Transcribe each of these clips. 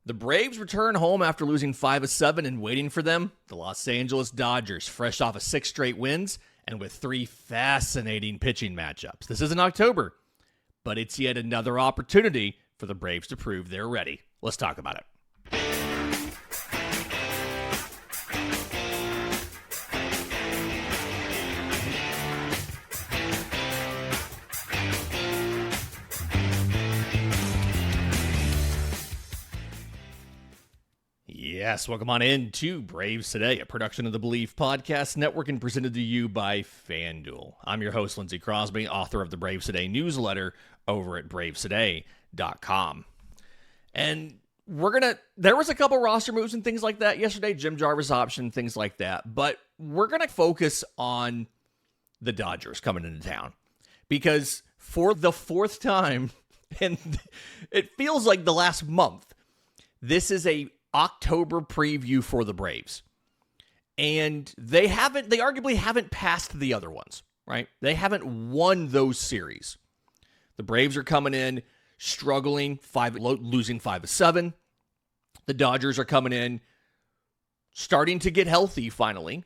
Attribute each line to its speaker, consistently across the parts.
Speaker 1: The Braves return home after losing 5 of 7, and waiting for them, the Los Angeles Dodgers, fresh off of 6 straight wins and with 3 fascinating pitching matchups. This isn't October, but it's yet another opportunity for the Braves to prove they're ready. Let's talk about it. Yes, welcome on in to Braves Today, a production of the Belief Podcast Network and presented to you by FanDuel. I'm your host, Lindsey Crosby, author of the Braves Today newsletter over at bravestoday.com. And there was a couple roster moves and things like that yesterday, Jim Jarvis option, things like that, but we're going to focus on the Dodgers coming into town because for the fourth time, and it feels like the last month, this is a October preview for the Braves. And they arguably haven't passed the other ones, right? They haven't won those series. The Braves are coming in struggling, losing 5 of 7. The Dodgers are coming in starting to get healthy finally.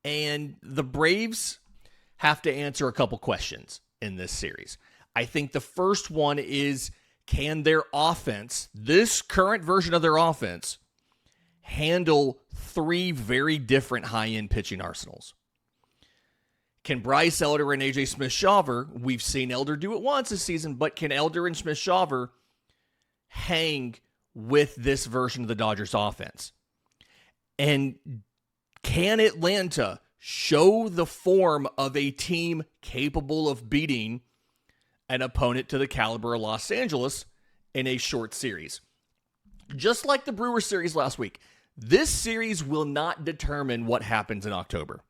Speaker 1: And the Braves have to answer a couple questions in this series. I think the first one is, can their offense, this current version of their offense, handle 3 very different high-end pitching arsenals? Can Bryce Elder and AJ Smith-Shawver, we've seen Elder do it once this season, but can Elder and Smith-Shawver hang with this version of the Dodgers offense? And can Atlanta show the form of a team capable of beating an opponent to the caliber of Los Angeles in a short series? Just like the Brewers series last week, this series will not determine what happens in October.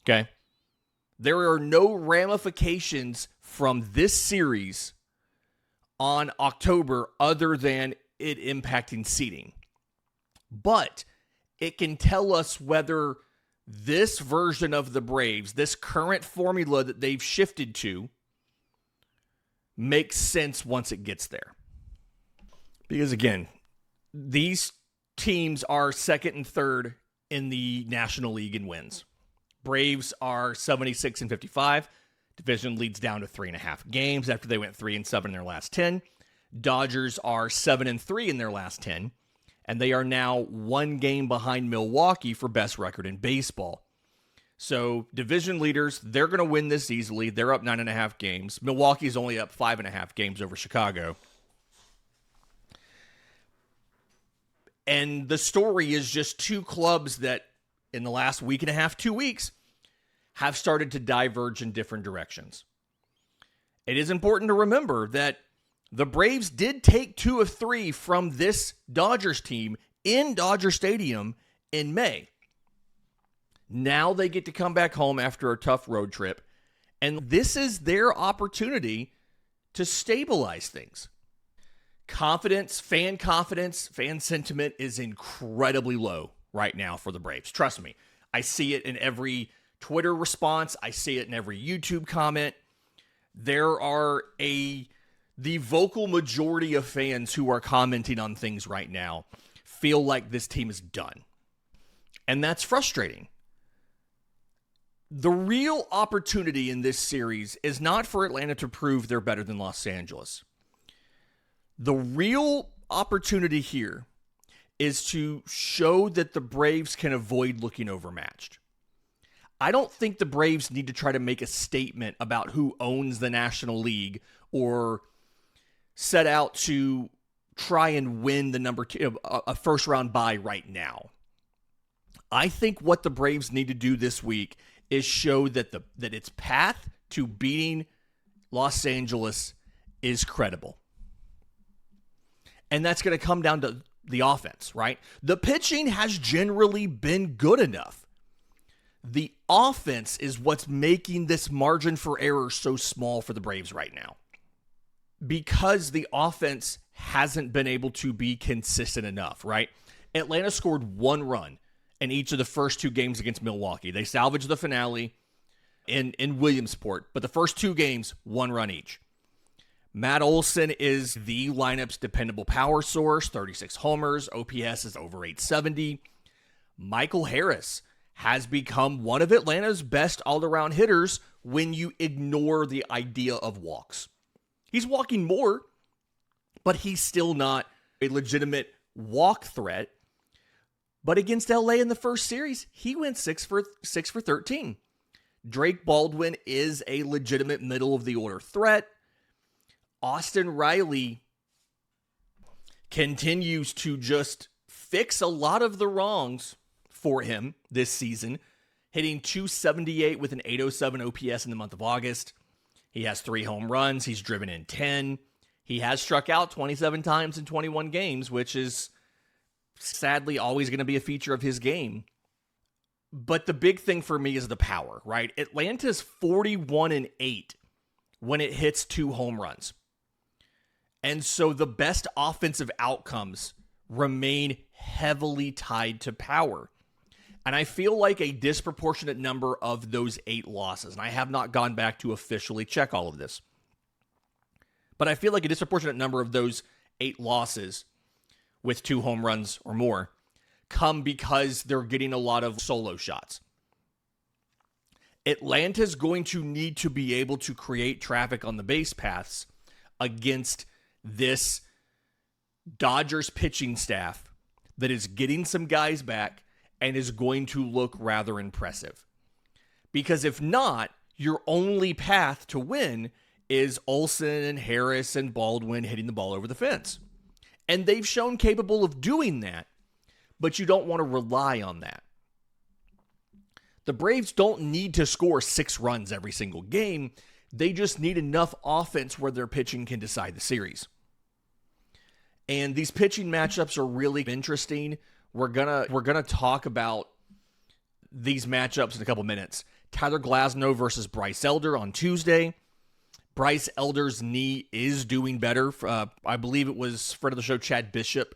Speaker 1: Okay? There are no ramifications from this series on October other than it impacting seeding. But it can tell us whether this version of the Braves, this current formula that they've shifted to, makes sense once it gets there. Because again, these teams are second and third in the National League in wins. Braves are 76 and 55. Division leads down to 3.5 games after they went 3 and 7 in their last 10. Dodgers are 7 and 3 in their last 10, and they are now 1 game behind Milwaukee for best record in baseball. So division leaders, they're going to win this easily. They're up 9.5 games. Milwaukee's only up 5.5 games over Chicago. And the story is just 2 clubs that in the last week and a half, 2 weeks, have started to diverge in different directions. It is important to remember that the Braves did take 2 of 3 from this Dodgers team in Dodger Stadium in May. Now they get to come back home after a tough road trip, and this is their opportunity to stabilize things. Fan sentiment is incredibly low right now for the Braves. Trust me, I see it in every Twitter response. I see it in every YouTube comment. There are the vocal majority of fans who are commenting on things right now feel like this team is done. And that's frustrating. The real opportunity in this series is not for Atlanta to prove they're better than Los Angeles. The real opportunity here is to show that the Braves can avoid looking overmatched. I don't think the Braves need to try to make a statement about who owns the National League or set out to try and win the number 2, a first round bye right now. I think what the Braves need to do this week is show that its path to beating Los Angeles is credible. And that's going to come down to the offense, right? The pitching has generally been good enough. The offense is what's making this margin for error so small for the Braves right now. Because the offense hasn't been able to be consistent enough, right? Atlanta scored 1 run in each of the first 2 games against Milwaukee. They salvaged the finale in Williamsport, but the first 2 games, 1 run each. Matt Olson is the lineup's dependable power source, 36 homers, OPS is over 870. Michael Harris has become one of Atlanta's best all-around hitters when you ignore the idea of walks. He's walking more, but he's still not a legitimate walk threat. But against LA in the first series, he went 6 for 13. Drake Baldwin is a legitimate middle-of-the-order threat. Austin Riley continues to just fix a lot of the wrongs for him this season, hitting .278 with an .807 OPS in the month of August. He has 3 home runs. He's driven in 10. He has struck out 27 times in 21 games, which is sadly always going to be a feature of his game. But the big thing for me is the power, right? Atlanta's 41-8 when it hits 2 home runs. And so the best offensive outcomes remain heavily tied to power. And I feel like a disproportionate number of those 8 losses, and I have not gone back to officially check all of this, but I feel like a disproportionate number of those 8 losses with 2 home runs or more come because they're getting a lot of solo shots. Atlanta's going to need to be able to create traffic on the base paths against this Dodgers pitching staff that is getting some guys back and is going to look rather impressive. Because if not, your only path to win is Olson and Harris and Baldwin hitting the ball over the fence. And they've shown capable of doing that, but you don't want to rely on that. The Braves don't need to score 6 runs every single game. They just need enough offense where their pitching can decide the series. And these pitching matchups are really interesting. We're gonna talk about these matchups in a couple minutes. Tyler Glasnow versus Bryce Elder on Tuesday. Bryce Elder's knee is doing better. I believe it was friend of the show Chad Bishop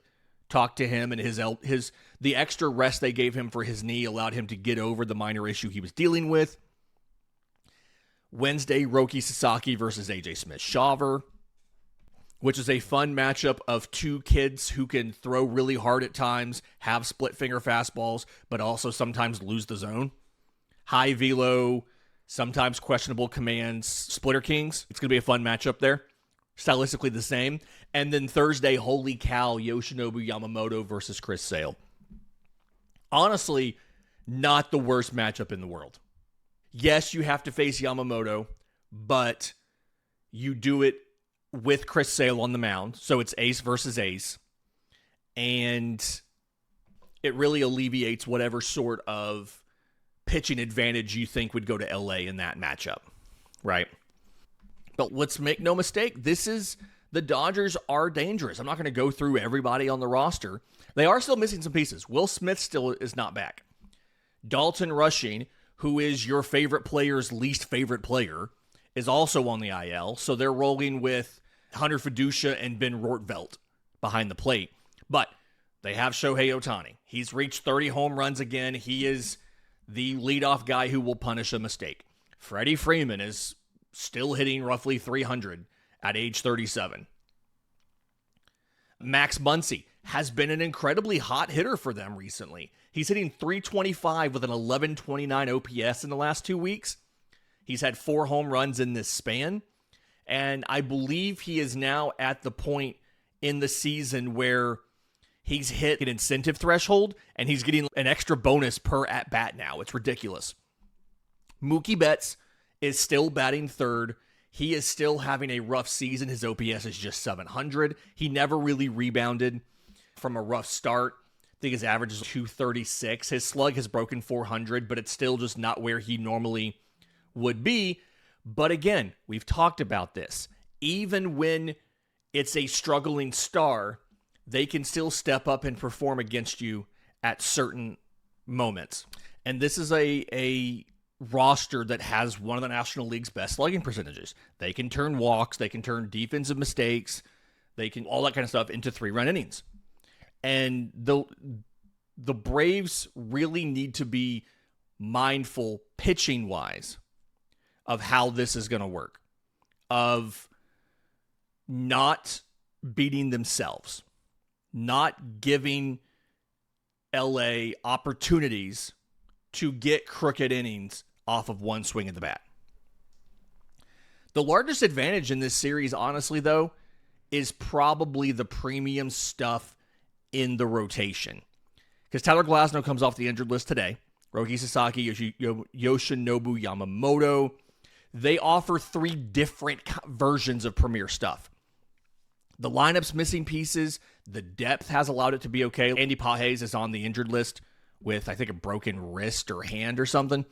Speaker 1: talked to him, and the extra rest they gave him for his knee allowed him to get over the minor issue he was dealing with. Wednesday, Roki Sasaki versus AJ Smith-Shawver, which is a fun matchup of 2 kids who can throw really hard at times, have split finger fastballs, but also sometimes lose the zone. High velo, sometimes questionable commands, splitter kings. It's going to be a fun matchup there. Stylistically the same. And then Thursday, holy cow, Yoshinobu Yamamoto versus Chris Sale. Honestly, not the worst matchup in the world. Yes, you have to face Yamamoto, but you do it with Chris Sale on the mound, so it's ace versus ace, and it really alleviates whatever sort of pitching advantage you think would go to LA in that matchup, right? But let's make no mistake, the Dodgers are dangerous. I'm not going to go through everybody on the roster. They are still missing some pieces. Will Smith still is not back. Dalton Rushing, who is your favorite player's least favorite player, is also on the IL, so they're rolling with Hunter Fiducia and Ben Rortvelt behind the plate. But they have Shohei Ohtani. He's reached 30 home runs again. He is the leadoff guy who will punish a mistake. Freddie Freeman is still hitting roughly 300 at age 37. Max Muncy has been an incredibly hot hitter for them recently. He's hitting .325 with an 1129 OPS in the last 2 weeks. He's had 4 home runs in this span. And I believe he is now at the point in the season where he's hit an incentive threshold and he's getting an extra bonus per at-bat now. It's ridiculous. Mookie Betts is still batting third. He is still having a rough season. His OPS is just 700. He never really rebounded from a rough start. I think his average is 236. His slug has broken 400, but it's still just not where he normally would be. But again, we've talked about this. Even when it's a struggling star, they can still step up and perform against you at certain moments. And this is a roster that has one of the National League's best slugging percentages. They can turn walks, they can turn defensive mistakes, they can all that kind of stuff into 3-run innings. And the Braves really need to be mindful pitching-wise of how this is going to work, of not beating themselves, not giving LA opportunities to get crooked innings off of one swing of the bat. The largest advantage in this series, honestly, though, is probably the premium stuff in the rotation. Because Tyler Glasnow comes off the injured list today. Roki Sasaki, Yoshinobu Yamamoto. They offer 3 different versions of premier stuff. The lineup's missing pieces. The depth has allowed it to be okay. Andy Pages is on the injured list with, I think, a broken wrist or hand or something.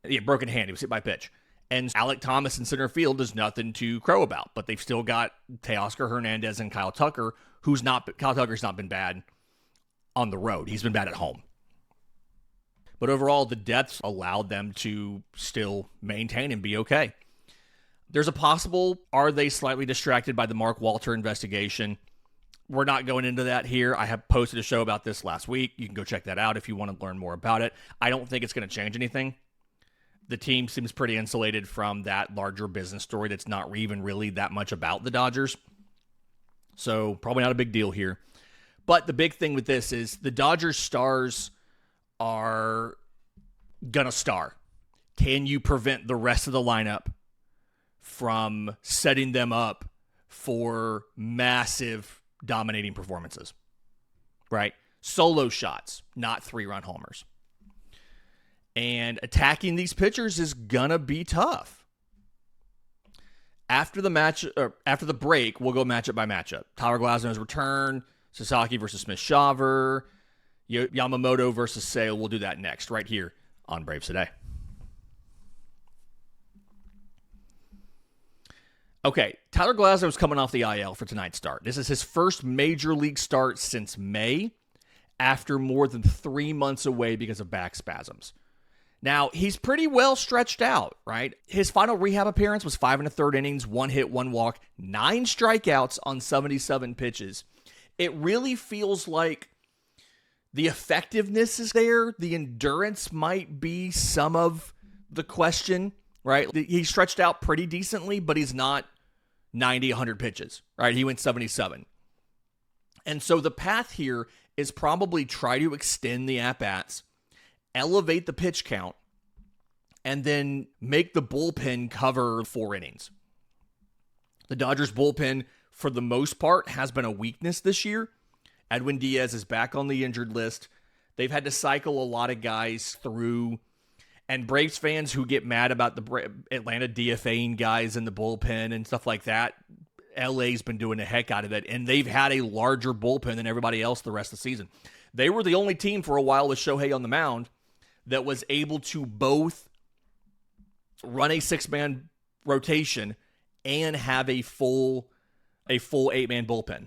Speaker 1: Yeah, broken hand. He was hit by pitch. And Alec Thomas in center field is nothing to crow about. But they've still got Teoscar Hernandez and Kyle Tucker, Kyle Tucker's not been bad on the road. He's been bad at home. But overall, the depths allowed them to still maintain and be okay. There's a possible, are they slightly distracted by the Mark Walter investigation? We're not going into that here. I have posted a show about this last week. You can go check that out if you want to learn more about it. I don't think it's going to change anything. The team seems pretty insulated from that larger business story that's not even really that much about the Dodgers. So probably not a big deal here. But the big thing with this is the Dodgers stars are going to star. Can you prevent the rest of the lineup from setting them up for massive dominating performances? Right? Solo shots, not 3-run homers. And attacking these pitchers is gonna be tough. After the break, we'll go matchup by matchup. Tyler Glasnow's return, Sasaki versus Smith-Shawver, Yamamoto versus Sale. We'll do that next, right here on Braves Today. Okay, Tyler Glasnow's coming off the IL for tonight's start. This is his first major league start since May, after more than 3 months away because of back spasms. Now, he's pretty well stretched out, right? His final rehab appearance was 5 1/3 innings, 1 hit, 1 walk, 9 strikeouts on 77 pitches. It really feels like the effectiveness is there. The endurance might be some of the question, right? He stretched out pretty decently, but he's not 90, 100 pitches, right? He went 77. And so the path here is probably try to extend the at-bats, elevate the pitch count, and then make the bullpen cover 4 innings. The Dodgers bullpen, for the most part, has been a weakness this year. Edwin Diaz is back on the injured list. They've had to cycle a lot of guys through. And Braves fans who get mad about the Atlanta DFAing guys in the bullpen and stuff like that, LA's been doing the heck out of it. And they've had a larger bullpen than everybody else the rest of the season. They were the only team for a while with Shohei on the mound that was able to both run a 6-man rotation and have a full 8-man bullpen.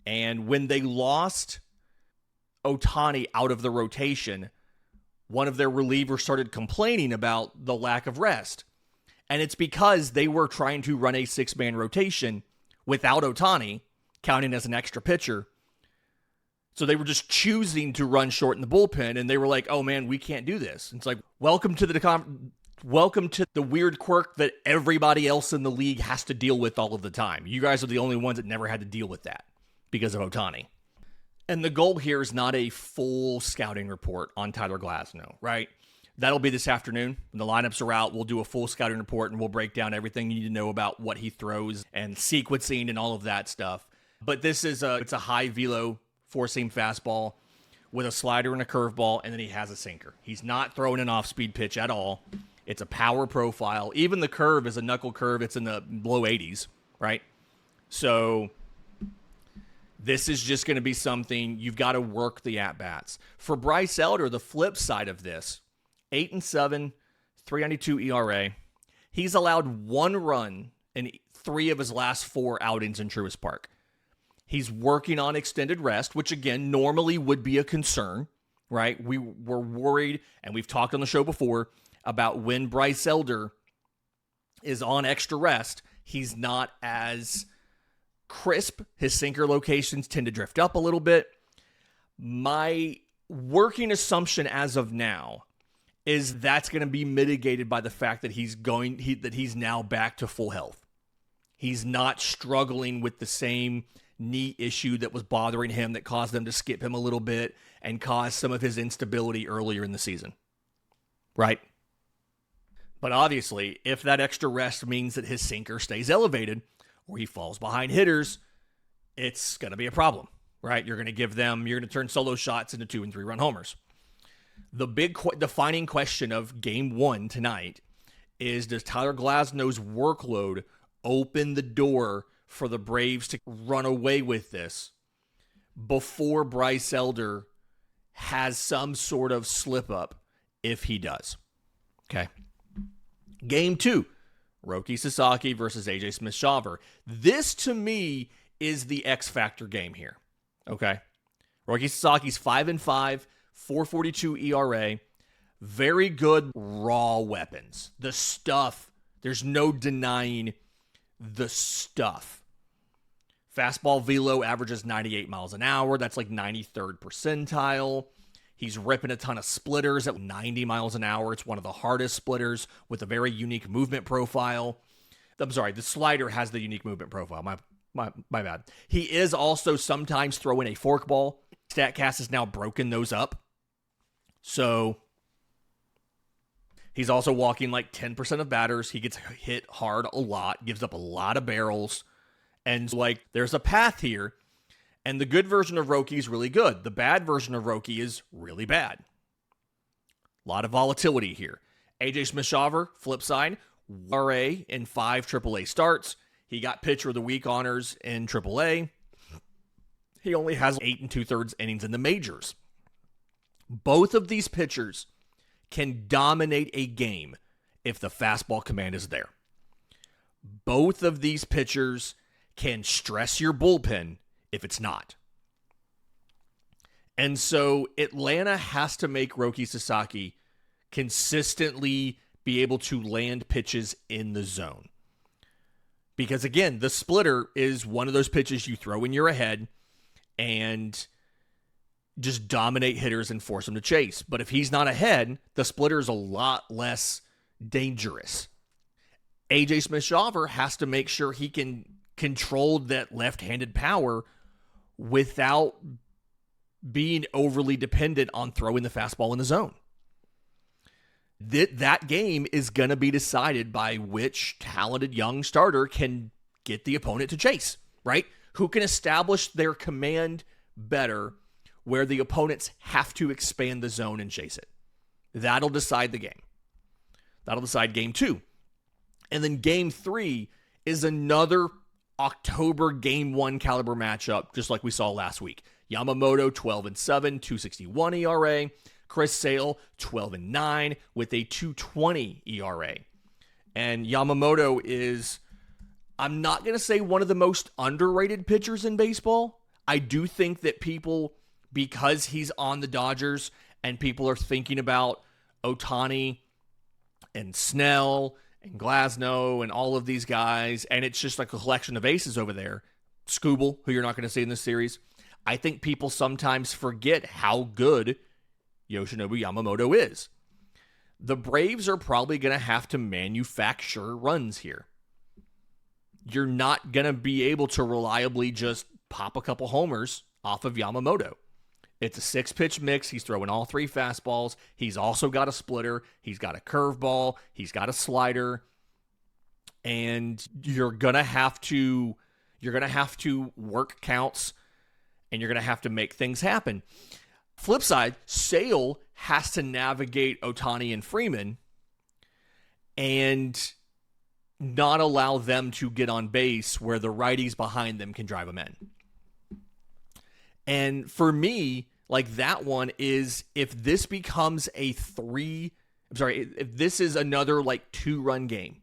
Speaker 1: And when they lost Ohtani out of the rotation, one of their relievers started complaining about the lack of rest. And it's because they were trying to run a 6-man rotation without Ohtani, counting as an extra pitcher. So they were just choosing to run short in the bullpen, and they were like, oh man, we can't do this. It's like, welcome to the weird quirk that everybody else in the league has to deal with all of the time. You guys are the only ones that never had to deal with that because of Ohtani. And the goal here is not a full scouting report on Tyler Glasnow, right? That'll be this afternoon. When the lineups are out, we'll do a full scouting report and we'll break down everything you need to know about what he throws and sequencing and all of that stuff. But this is it's a high velo 4-seam fastball with a slider and a curveball, and then he has a sinker. He's not throwing an off-speed pitch at all. It's a power profile. Even the curve is a knuckle curve. It's in the low 80s, right? So this is just going to be something you've got to work the at-bats. For Bryce Elder, the flip side of this, 8-7, 3.92 ERA. He's allowed 1 run in 3 of his last 4 outings in Truist Park. He's working on extended rest, which again, normally would be a concern, right? We were worried, and we've talked on the show before, about when Bryce Elder is on extra rest, he's not as crisp. His sinker locations tend to drift up a little bit. My working assumption as of now is that's going to be mitigated by the fact that he's now back to full health. He's not struggling with the same knee issue that was bothering him that caused them to skip him a little bit and caused some of his instability earlier in the season. Right? But obviously, if that extra rest means that his sinker stays elevated or he falls behind hitters, it's going to be a problem, right? You're going to turn solo shots into 2 and 3 run homers. The big defining question of game 1 tonight is, does Tyler Glasnow's workload open the door for the Braves to run away with this before Bryce Elder has some sort of slip up if he does? Okay. Game 2, Roki Sasaki versus AJ Smith-Shawver. This, to me, is the X factor game here. Okay. Roki Sasaki's 5-5, 4.42 ERA. Very good raw weapons. The stuff, there's no denying the stuff. Fastball velo averages 98 miles an hour. That's like 93rd percentile. He's ripping a ton of splitters at 90 miles an hour. It's one of the hardest splitters with a very unique movement profile. I'm sorry, the slider has the unique movement profile. My bad. He is also sometimes throwing a forkball. StatCast has now broken those up. So he's also walking like 10% of batters. He gets hit hard a lot, gives up a lot of barrels. And like, there's a path here. And the good version of Roki is really good. The bad version of Roki is really bad. A lot of volatility here. AJ Smith-Shawver, flip side, RA in 5 AAA starts. He got pitcher of the week honors in AAA. He only has 8 2/3 innings in the majors. Both of these pitchers can dominate a game if the fastball command is there. Both of these pitchers can stress your bullpen if it's not. And so Atlanta has to make Roki Sasaki consistently be able to land pitches in the zone. Because again, the splitter is one of those pitches you throw when you're ahead and just dominate hitters and force them to chase. But if he's not ahead, the splitter is a lot less dangerous. AJ Smith-Shawver has to make sure he can control that left-handed power without being overly dependent on throwing the fastball in the zone. That game is going to be decided by which talented young starter can get the opponent to chase, right? Who can establish their command better where the opponents have to expand the zone and chase it. That'll decide the game. That'll decide game 2. And then game 3 is another October game 1 caliber matchup, just like we saw last week. Yamamoto 12-7, 2.61 ERA. Chris Sale 12-9 with a 2.20 ERA. And Yamamoto is, I'm not going to say one of the most underrated pitchers in baseball. I do think that people, because he's on the Dodgers and people are thinking about Ohtani and Snell and Glasnow and all of these guys, and it's just like a collection of aces over there. Scooble, who you're not going to see in this series. I think people sometimes forget how good Yoshinobu Yamamoto is. The Braves are probably going to have to manufacture runs here. You're not going to be able to reliably just pop a couple homers off of Yamamoto. It's a 6-pitch mix. He's throwing all 3 fastballs. He's also got a splitter. He's got a curveball. He's got a slider. And you're going to have to work counts, and you're going to have to make things happen. Flip side, Sale has to navigate Ohtani and Freeman and not allow them to get on base where the righties behind them can drive them in. And for me, like, that one is, if this becomes if this is another like 2-run game,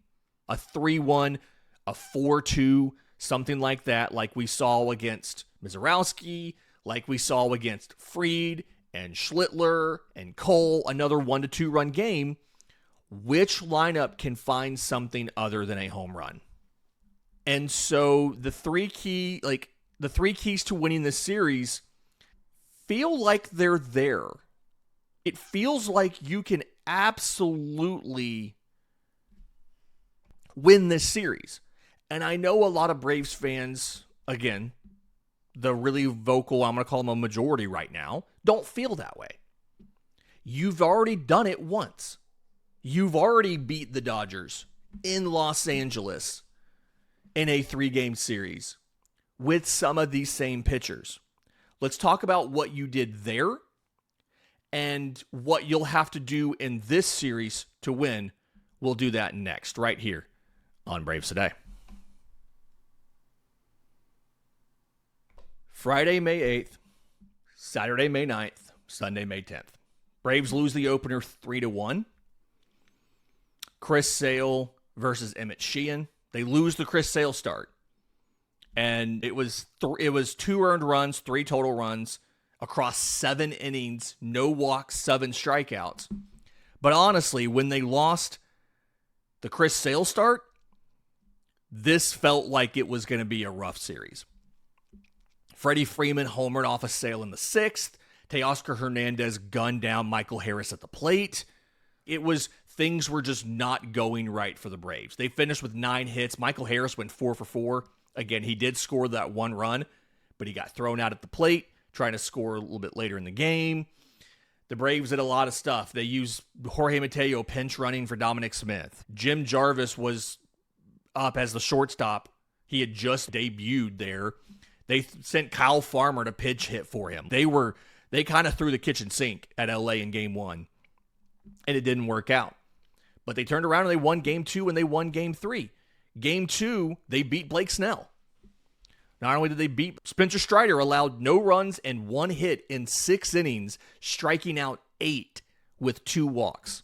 Speaker 1: a 3-1, a 4-2, something like that, like we saw against Mizorowski, like we saw against Fried and Schlittler and Cole, another 1 to 2-run game, which lineup can find something other than a home run? And so the three keys to winning this series feel like they're there. It feels like you can absolutely win this series. And I know a lot of Braves fans, again, the really vocal, I'm going to call them a majority right now, don't feel that way. You've already done it once. You've already beat the Dodgers in Los Angeles in a 3-game series with some of these same pitchers. Let's talk about what you did there and what you'll have to do in this series to win. We'll do that next, right here on Braves Today. Friday, May 8th, Saturday, May 9th, Sunday, May 10th. Braves lose the opener 3-1. Chris Sale versus Emmett Sheehan. They lose the Chris Sale start. And it was 2 earned runs, 3 total runs across 7 innings, no walks, 7 strikeouts. But honestly, when they lost the Chris Sale start, this felt like it was going to be a rough series. Freddie Freeman homered off a Sale in the 6th. Teoscar Hernandez gunned down Michael Harris at the plate. Things were just not going right for the Braves. They finished with 9 hits. Michael Harris went 4 for 4. Again, he did score that 1 run, but he got thrown out at the plate, trying to score a little bit later in the game. The Braves did a lot of stuff. They used Jorge Mateo pinch running for Dominic Smith. Jim Jarvis was up as the shortstop. He had just debuted there. They sent Kyle Farmer to pitch hit for him. They kind of threw the kitchen sink at LA in game 1, and it didn't work out. But they turned around and they won game 2 and they won game 3. Game 2, they beat Blake Snell. Not only did they beat, Spencer Strider allowed no runs and 1 hit in 6 innings, striking out 8 with 2 walks.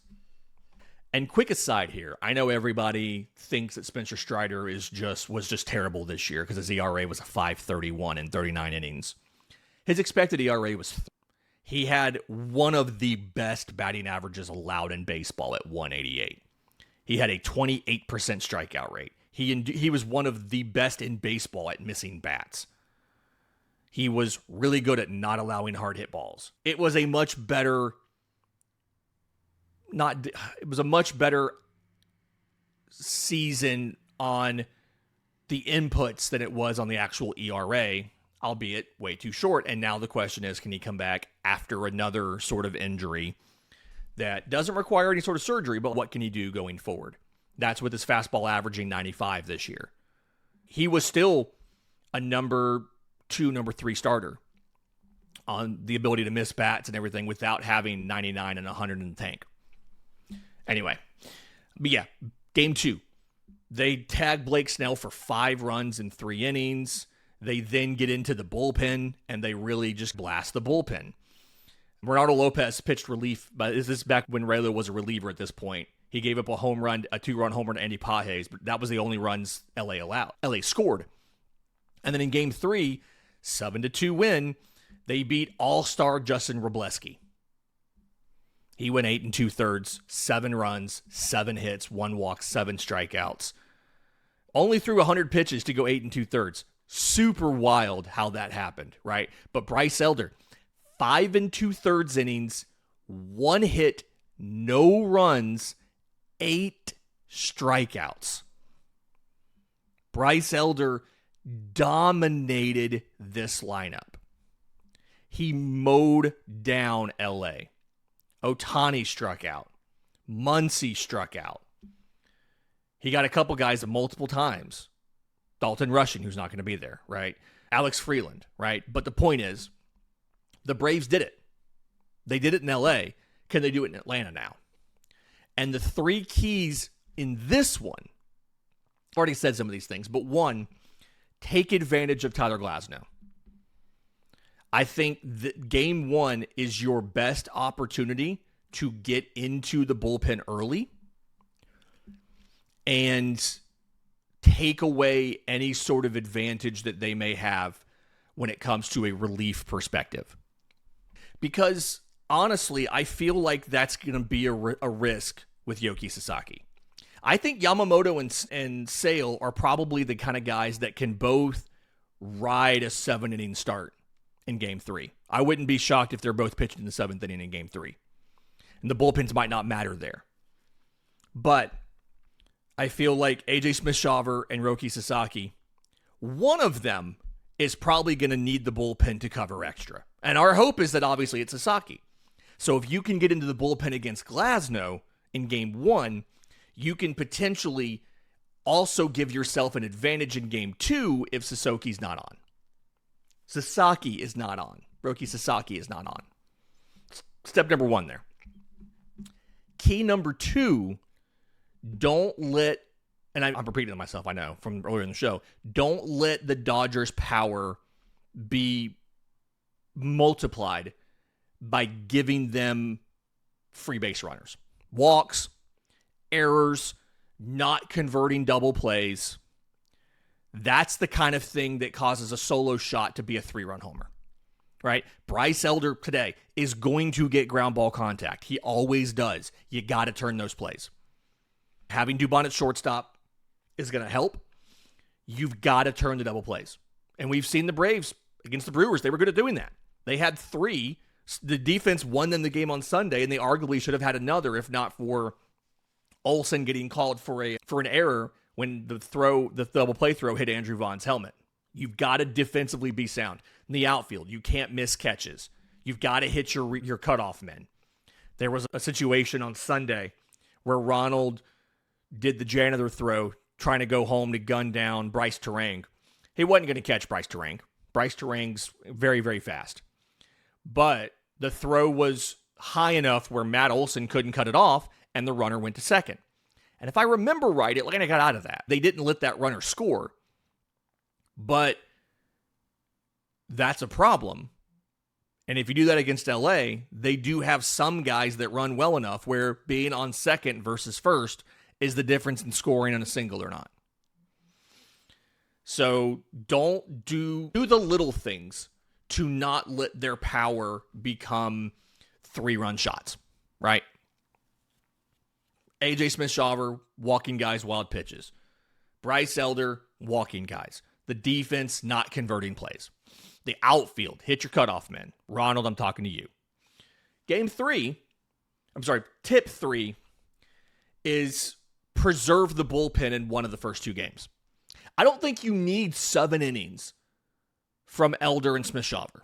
Speaker 1: And quick aside here, I know everybody thinks that Spencer Strider was just terrible this year because his ERA was a 5.31 in 39 innings. His expected ERA was he had one of the best batting averages allowed in baseball at 188. He had a 28% strikeout rate. He was one of the best in baseball at missing bats. He was really good at not allowing hard hit balls. It was a much better season on the inputs than it was on the actual ERA, albeit way too short. And now the question is, can he come back after another sort of injury that doesn't require any sort of surgery, but what can he do going forward? That's with his fastball averaging 95 this year. He was still a number 2, number 3 starter on the ability to miss bats and everything without having 99 and 100 in the tank. Anyway, but yeah, game 2. They tag Blake Snell for 5 runs in 3 innings. They then get into the bullpen, and they really just blast the bullpen. Reynaldo Lopez pitched relief, but this is back when Raylo was a reliever at this point. He gave up a 2-run home run to Andy Pages, but that was the only runs LA scored. And then in game 3, 7-2 win, they beat all-star Justin Wrobleski. He went 8 2/3, 7 runs, 7 hits, 1 walk, 7 strikeouts. Only threw 100 pitches to go 8 2/3. Super wild how that happened, right? But Bryce Elder, 5 2/3 innings, 1 hit, no runs, 8 strikeouts. Bryce Elder dominated this lineup. He mowed down LA. Ohtani struck out. Muncy struck out. He got a couple guys multiple times. Dalton Rushing, who's not going to be there, right? Alex Freeland, right? But the point is, the Braves did it. They did it in LA. Can they do it in Atlanta now? And the 3 keys in this one, I've already said some of these things, but 1, take advantage of Tyler Glasnow. I think that game 1 is your best opportunity to get into the bullpen early and take away any sort of advantage that they may have when it comes to a relief perspective. Because honestly, I feel like that's going to be a risk with Roki Sasaki. I think Yamamoto and Sale are probably the kind of guys that can both ride a 7-inning start in game 3. I wouldn't be shocked if they're both pitching in the 7th inning in game 3. And the bullpens might not matter there. But I feel like AJ Smith-Shawver and Roki Sasaki, one of them is probably going to need the bullpen to cover extra. And our hope is that obviously it's Sasaki. So if you can get into the bullpen against Glasnow in game 1, you can potentially also give yourself an advantage in game 2 if Sasaki's not on. Sasaki is not on. Roki Sasaki is not on. Step number 1 there. Key number 2, don't let, and I'm repeating myself, I know, from earlier in the show, don't let the Dodgers' power be multiplied by giving them free base runners. Walks, errors, not converting double plays. That's the kind of thing that causes a solo shot to be a 3-run homer, right? Bryce Elder today is going to get ground ball contact. He always does. You got to turn those plays. Having Dubon at shortstop is going to help. You've got to turn the double plays. And we've seen the Braves against the Brewers. They were good at doing that. They had 3. The defense won them the game on Sunday, and they arguably should have had another if not for Olsen getting called for an error when the double play throw hit Andrew Vaughn's helmet. You've got to defensively be sound. In the outfield, you can't miss catches. You've got to hit your cutoff men. There was a situation on Sunday where Ronald did the janitor throw, trying to go home to gun down Bryce Terang. He wasn't going to catch Bryce Terang. Bryce Terang's very, very fast. But the throw was high enough where Matt Olson couldn't cut it off, and the runner went to second. And if I remember right, Atlanta got out of that. They didn't let that runner score. But that's a problem. And if you do that against LA, they do have some guys that run well enough where being on second versus first is the difference in scoring on a single or not. So don't do the little things to not let their power become 3-run shots, right? AJ Smith-Shawver, walking guys, wild pitches. Bryce Elder, walking guys. The defense, not converting plays. The outfield, hit your cutoff men. Ronald, I'm talking to you. Tip 3 is preserve the bullpen in one of the first 2 games. I don't think you need 7 innings from Elder and Smith-Shawver.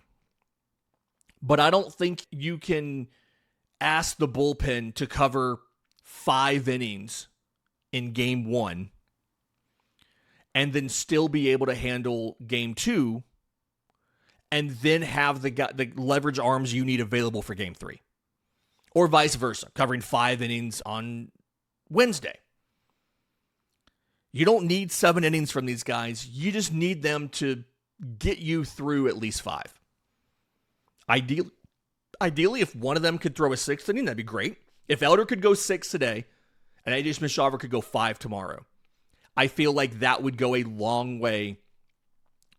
Speaker 1: But I don't think you can ask the bullpen to cover 5 innings in game 1 and then still be able to handle game 2 and then have the leverage arms you need available for game 3. Or vice versa, covering 5 innings on Wednesday. You don't need 7 innings from these guys. You just need them to get you through at least 5. Ideally, if one of them could throw a 6th inning, that'd be great. If Elder could go 6 today and AJ Smith-Shawver could go 5 tomorrow, I feel like that would go a long way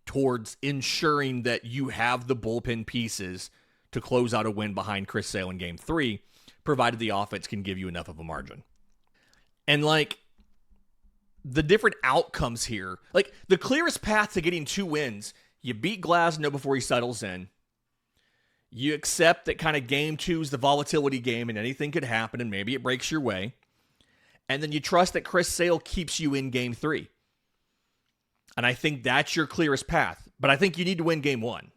Speaker 1: towards ensuring that you have the bullpen pieces to close out a win behind Chris Sale in game 3, provided the offense can give you enough of a margin. And the different outcomes here, the clearest path to getting 2 wins, you beat Glasnow before he settles in. You accept that kind of game 2 is the volatility game and anything could happen and maybe it breaks your way. And then you trust that Chris Sale keeps you in game 3. And I think that's your clearest path. But I think you need to win game 1.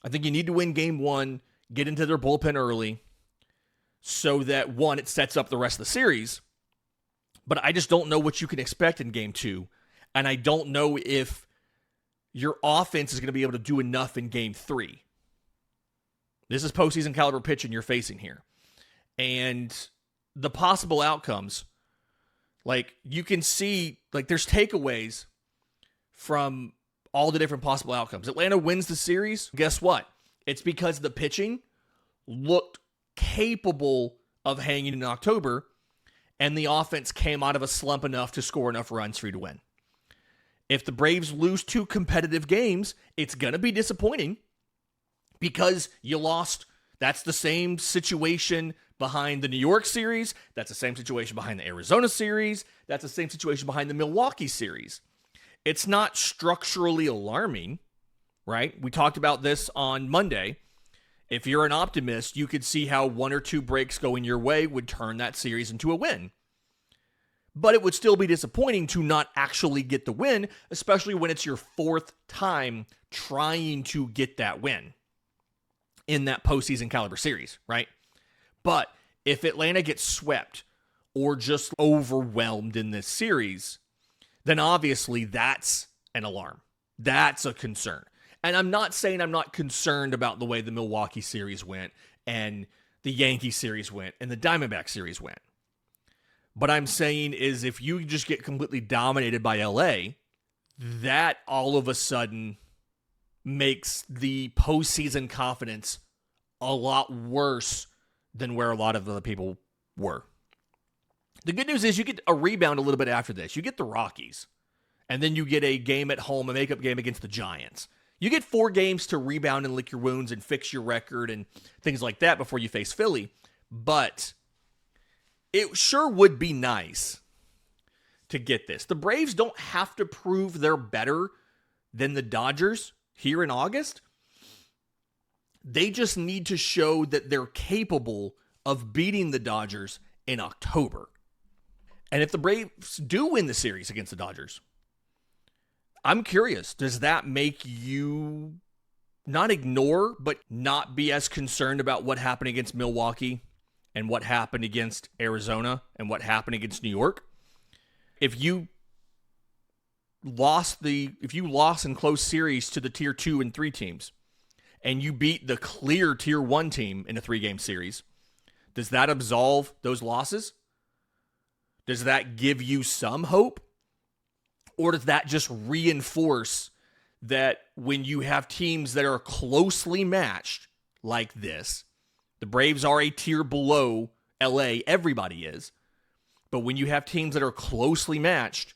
Speaker 1: I think you need to win game 1, get into their bullpen early, so that, 1, it sets up the rest of the series. But I just don't know what you can expect in game 2. And I don't know if your offense is going to be able to do enough in game 3. This is postseason caliber pitching you're facing here. And the possible outcomes, you can see, there's takeaways from all the different possible outcomes. Atlanta wins the series. Guess what? It's because the pitching looked capable of hanging in October, and the offense came out of a slump enough to score enough runs for you to win. If the Braves lose 2 competitive games, it's going to be disappointing because you lost. That's the same situation behind the New York series. That's the same situation behind the Arizona series. That's the same situation behind the Milwaukee series. It's not structurally alarming, right? We talked about this on Monday. If you're an optimist, you could see how 1 or 2 breaks going your way would turn that series into a win. But it would still be disappointing to not actually get the win, especially when it's your fourth time trying to get that win in that postseason caliber series, right? But if Atlanta gets swept or just overwhelmed in this series, then obviously that's an alarm. That's a concern. And I'm not saying I'm not concerned about the way the Milwaukee series went and the Yankee series went and the Diamondback series went. But I'm saying is if you just get completely dominated by LA, that all of a sudden makes the postseason confidence a lot worse than where a lot of other people were. The good news is you get a rebound a little bit after this. You get the Rockies, and then you get a game at home, a makeup game against the Giants. You get 4 games to rebound and lick your wounds and fix your record and things like that before you face Philly. But it sure would be nice to get this. The Braves don't have to prove they're better than the Dodgers here in August. They just need to show that they're capable of beating the Dodgers in October. And if the Braves do win the series against the Dodgers, I'm curious, does that make you not ignore, but not be as concerned about what happened against Milwaukee and what happened against Arizona and what happened against New York? If you lost in close series to the tier 2 and 3 teams and you beat the clear tier 1 team in a 3-game series, does that absolve those losses? Does that give you some hope? Or does that just reinforce that when you have teams that are closely matched like this, the Braves are a tier below LA, everybody is, but when you have teams that are closely matched,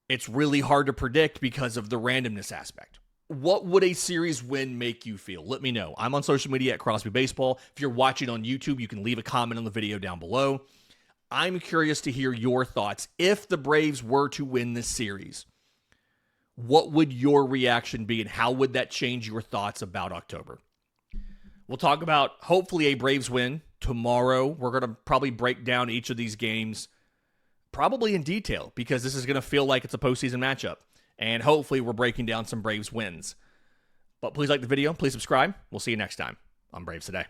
Speaker 1: it's really hard to predict because of the randomness aspect. What would a series win make you feel? Let me know. I'm on social media at Crosby Baseball. If you're watching on YouTube, you can leave a comment on the video down below. I'm curious to hear your thoughts. If the Braves were to win this series, what would your reaction be and how would that change your thoughts about October? We'll talk about hopefully a Braves win tomorrow. We're going to probably break down each of these games probably in detail because this is going to feel like it's a postseason matchup. And hopefully we're breaking down some Braves wins. But please like the video. Please subscribe. We'll see you next time on Braves Today.